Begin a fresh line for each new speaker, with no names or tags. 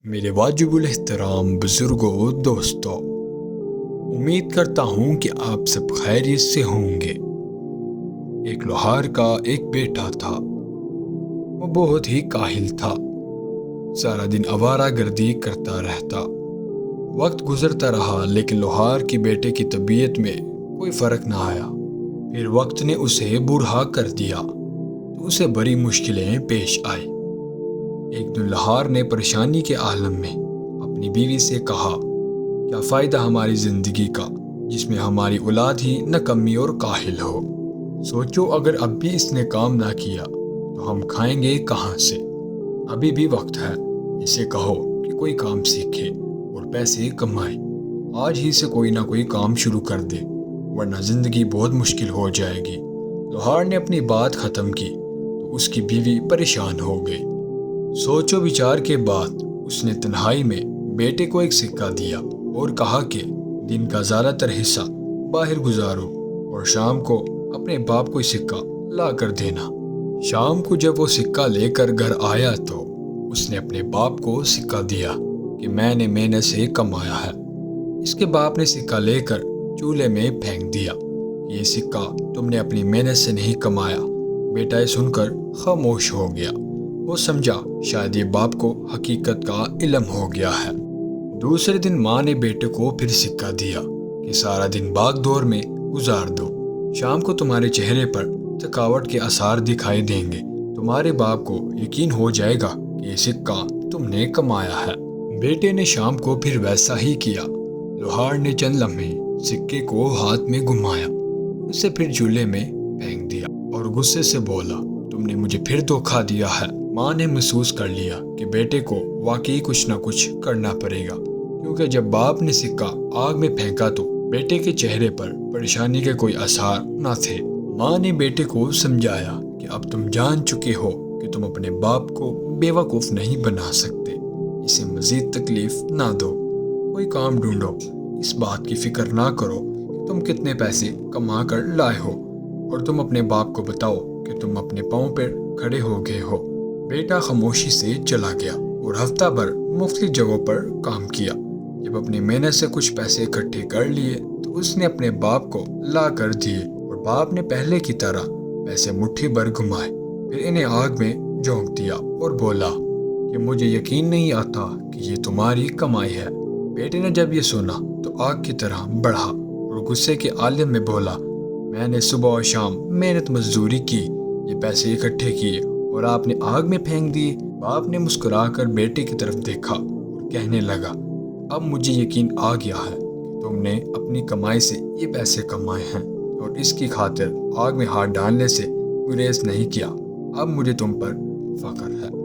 میرے واجب الاحترام بزرگوں و دوستوں، امید کرتا ہوں کہ آپ سب خیریت سے ہوں گے۔ ایک لوہار کا ایک بیٹا تھا۔ وہ بہت ہی کاہل تھا، سارا دن آوارہ گردی کرتا رہتا۔ وقت گزرتا رہا لیکن لوہار کے بیٹے کی طبیعت میں کوئی فرق نہ آیا۔ پھر وقت نے اسے بوڑھا کر دیا تو اسے بڑی مشکلیں پیش آئی۔ ایک دن لوہار نے پریشانی کے عالم میں اپنی بیوی سے کہا، کیا فائدہ ہماری زندگی کا جس میں ہماری اولاد ہی نکمی اور کاہل ہو؟ سوچو، اگر اب بھی اس نے کام نہ کیا تو ہم کھائیں گے کہاں سے؟ ابھی بھی وقت ہے، اسے کہو کہ کوئی کام سیکھے اور پیسے کمائے۔ آج ہی سے کوئی نہ کوئی کام شروع کر دے ورنہ زندگی بہت مشکل ہو جائے گی۔ لوہار نے اپنی بات ختم کی تو اس کی بیوی پریشان ہو گئی۔ سوچ و بچار کے بعد اس نے تنہائی میں بیٹے کو ایک سکہ دیا اور کہا کہ دن کا زیادہ تر حصہ باہر گزارو اور شام کو اپنے باپ کو سکہ لا کر دینا۔ شام کو جب وہ سکہ لے کر گھر آیا تو اس نے اپنے باپ کو سکہ دیا کہ میں نے محنت سے کمایا ہے۔ اس کے باپ نے سکہ لے کر چولہے میں پھینک دیا۔ یہ سکہ تم نے اپنی محنت سے نہیں کمایا۔ بیٹا یہ سن کر خاموش ہو گیا۔ وہ سمجھا شاید یہ باپ کو حقیقت کا علم ہو گیا ہے۔ دوسرے دن ماں نے بیٹے کو پھر سکہ دیا کہ سارا دن بھاگ دور میں گزار دو، شام کو تمہارے چہرے پر تھکاوٹ کے آثار دکھائی دیں گے۔ تمہارے باپ کو یقین ہو جائے گا کہ یہ سکہ تم نے کمایا ہے۔ بیٹے نے شام کو پھر ویسا ہی کیا۔ لوہار نے چند لمحے سکے کو ہاتھ میں گھمایا، اسے پھر چولہے میں پھینک دیا اور غصے سے بولا، تم نے مجھے پھر دھوکا دیا ہے۔ ماں نے محسوس کر لیا کہ بیٹے کو واقعی کچھ نہ کچھ کرنا پڑے گا، کیونکہ جب باپ نے سکہ آگ میں پھینکا تو بیٹے کے چہرے پر پریشانی کے کوئی آثار نہ تھے۔ ماں نے بیٹے کو سمجھایا کہ اب تم جان چکے ہو کہ تم اپنے باپ کو بیوقوف نہیں بنا سکتے، اسے مزید تکلیف نہ دو، کوئی کام ڈھونڈو، اس بات کی فکر نہ کرو کہ تم کتنے پیسے کما کر لائے ہو، اور تم اپنے باپ کو بتاؤ کہ تم اپنے پاؤں پر کھڑے ہو گئے ہو۔ بیٹا خاموشی سے چلا گیا اور ہفتہ بھر مختلف جگہوں پر کام کیا۔ جب اپنی محنت سے کچھ پیسے اکٹھے کر لیے تو اس نے اپنے باپ کو لا کر دیے، اور باپ نے پہلے کی طرح پیسے مٹھی بھر گھمائے، پھر انہیں آگ میں جھونک دیا اور بولا کہ مجھے یقین نہیں آتا کہ یہ تمہاری کمائی ہے۔ بیٹے نے جب یہ سنا تو آگ کی طرح بڑھا اور غصے کے عالم میں بولا، میں نے صبح و شام محنت مزدوری کی، یہ پیسے اکٹھے کیے اور آپ نے آگ میں پھینک دیے۔ باپ نے مسکرا کر بیٹے کی طرف دیکھا اور کہنے لگا، اب مجھے یقین آ گیا ہے کہ تم نے اپنی کمائی سے یہ پیسے کمائے ہیں اور اس کی خاطر آگ میں ہاتھ ڈالنے سے گریز نہیں کیا۔ اب مجھے تم پر فخر ہے۔